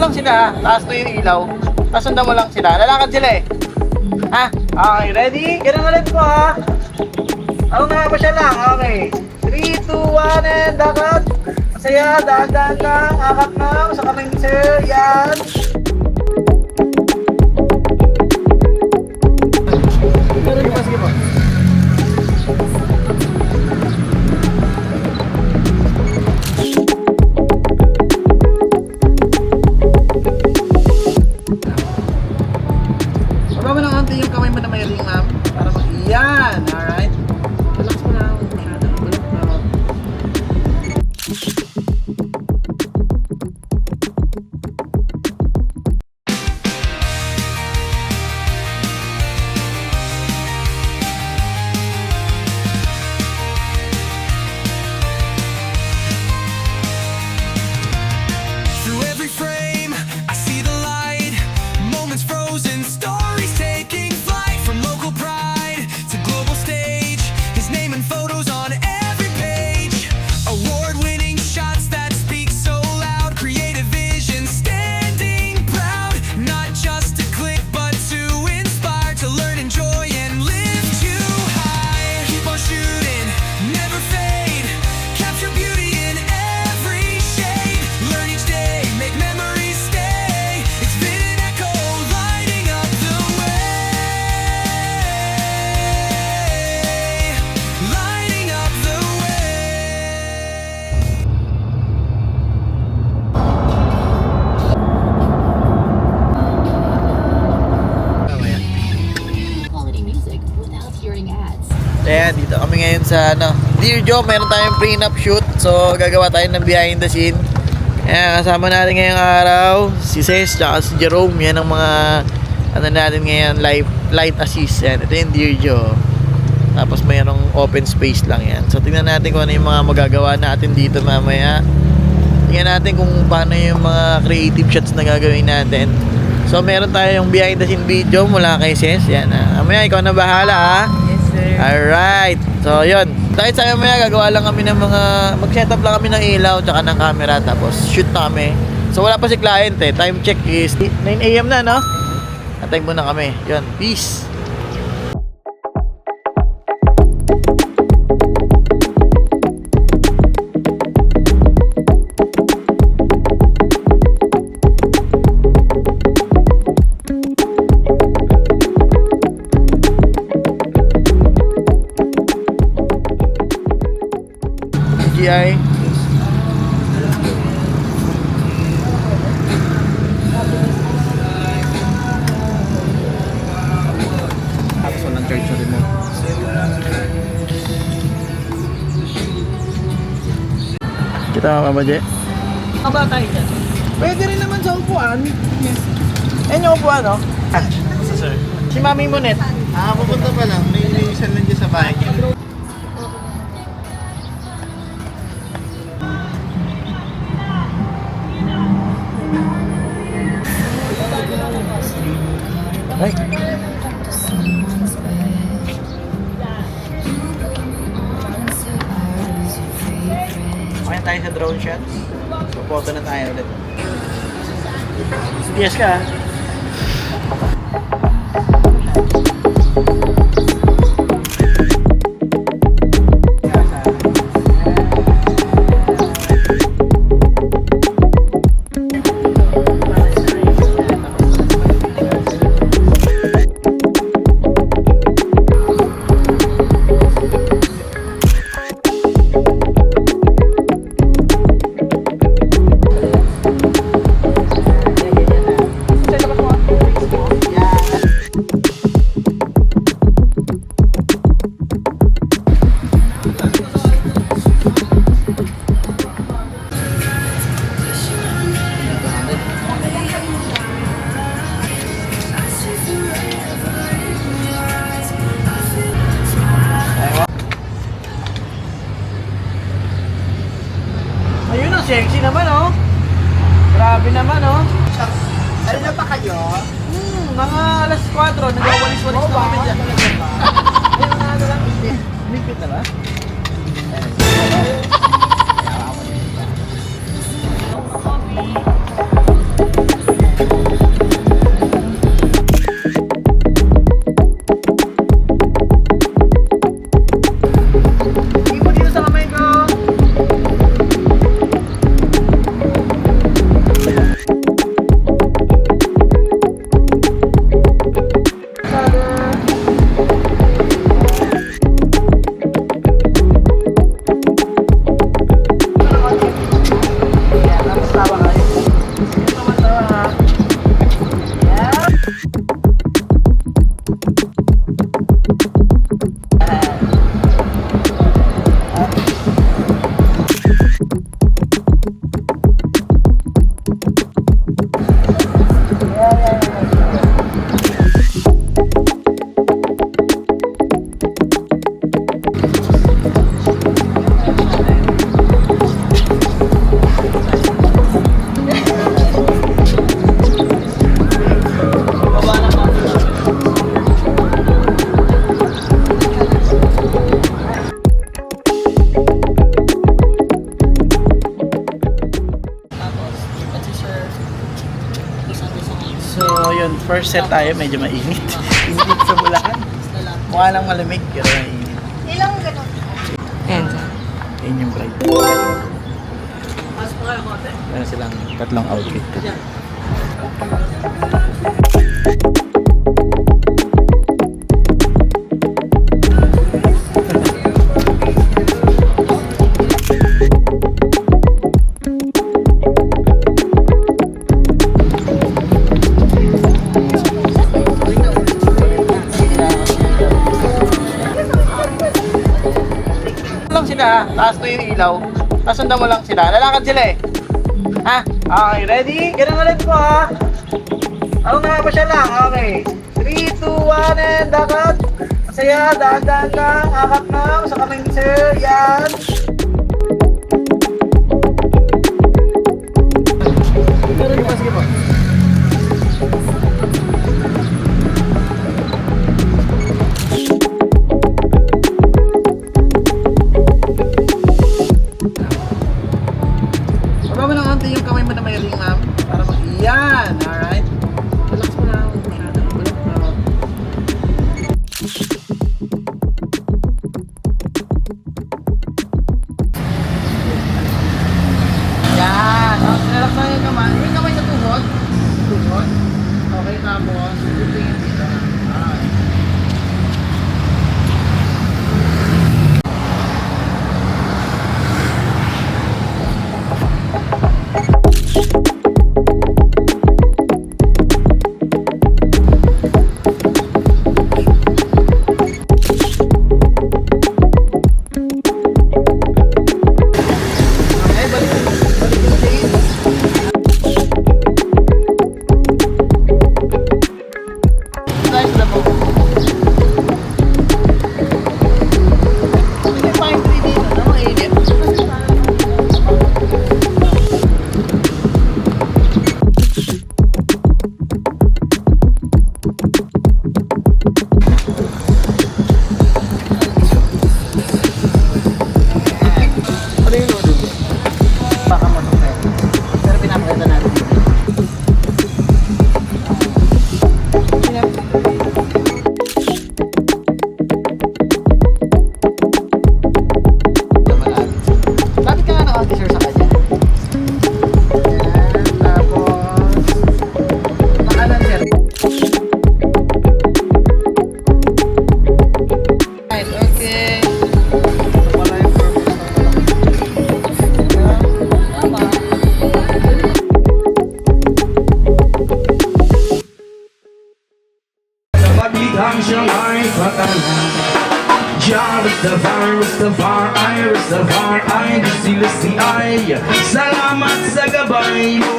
lang sila, taas to yung ilaw. Tapos sundan mo lang sila. Lalakad sila eh. Ha? Okay, ready? Ganun ulit po ha. Ako nga pa siya lang. Okay. 3, 2, 1, and dakat. Masaya, daan-daan lang. Akak na. Sa kamay ni sir. Yan. Sige po, sige po. Baba mo ng konti yung kamay mo na may ring, ma'am. Para yan. Alright. Relax mo lang. Masyado. Bulok na. Through every frame, I see the light. Moments frozen, stories taking flight. From local pride to global stage, his name and photos on every page. Award-winning shots that speak so loud. Creative vision standing proud. Not just to click, but to inspire. To learn, enjoy, and lift you high. Keep on shooting, never fade. Capture beauty in every shade. Learn each day, make memories stay. It's been an echo lighting up the way. Lighting up the way. Quality music without hearing ads. Ayan, dito kami ngayon sa Dear Joe, meron tayong prenup shoot. So, gagawa tayo ng behind the scene. Ayan, kasama natin ngayong araw si Ces, tsaka si Jerome. Yan ang mga natin ngayon, light assist. Yan, ito yung Dear Joe. Tapos mayroong open space lang yan. So, tingnan natin kung ano yung mga magagawa natin dito mamaya. Tingnan natin kung paano yung mga creative shots na gagawin natin. So, meron tayong behind the scene video mula kay Ces. Yan, mamaya ikaw na bahala ha. Yes, sir. Alright. So, yun. Dahil sa mamaya, gagawa lang kami ng mga... Mag-setup lang kami ng ilaw tsaka ng camera. Tapos, shoot na kami. So, wala pa si client eh. Time check is 9 AM na, no? Atay muna kami. Yun. Peace. GI. Tapos walang charge na remote. Kita mo ba, Je? Kaba tayo dyan. Pwede rin naman sa upuan. Yes. Yan yung upuan, no? Sir. Si Mami Monet. Pupunta pa lang. May isa lang dyan sa bahay. Ay. Okay tayo sa drone shots. So, photo na tayo ulit. Yes ka. Sexy naman, oh. Grabe naman, oh. Ano na pa kayo? Mga alas 4, nagwawalis-walis na kami dyan. Ayun na ano lang. Ligpit na ba? yun, first set tayo, medyo mainit. Init sa Bulacan. Mukha lang malamig, pero mainit. Ilang ganun? Yan. Yan yung bride. Meron silang tatlong outfit. Lang sila, taas to yung ilaw. Tapos sundan mo lang sila. Lalakad sila eh. Ha? Okay, ready? Ganun ulit po ha. Ako nga pa siya lang. Okay. 3, 2, 1, and dakat. Masaya, dahan-dahan lang. Akap na. Sa kaming sir. Yan. Sige po, sige po. Baba mo ng konti yung kamay mo na may ring, ma'am. Para yan, alright. Relax mo lang. Relax mo. Yan. Relax lang yung kamay. Yung kamay sa tuhod. Tuhod. Okay, tapos. Tingin dito. Alright. Okay, balik yung stage. Nice na po. Hindi pa yung 3D dito, no? Mainit. Ano yung lodo? Baka manok. Pero pinapakita natin dito. Lapit ka nga ng konti, sir, sa kanya. Yan, tapos makanan, sir. Right, okay. Wala yung purpose. Tama. Pag-ibig siyang ay patanan Ja, Rastafari, di sila si ay Salamat sa gabay mo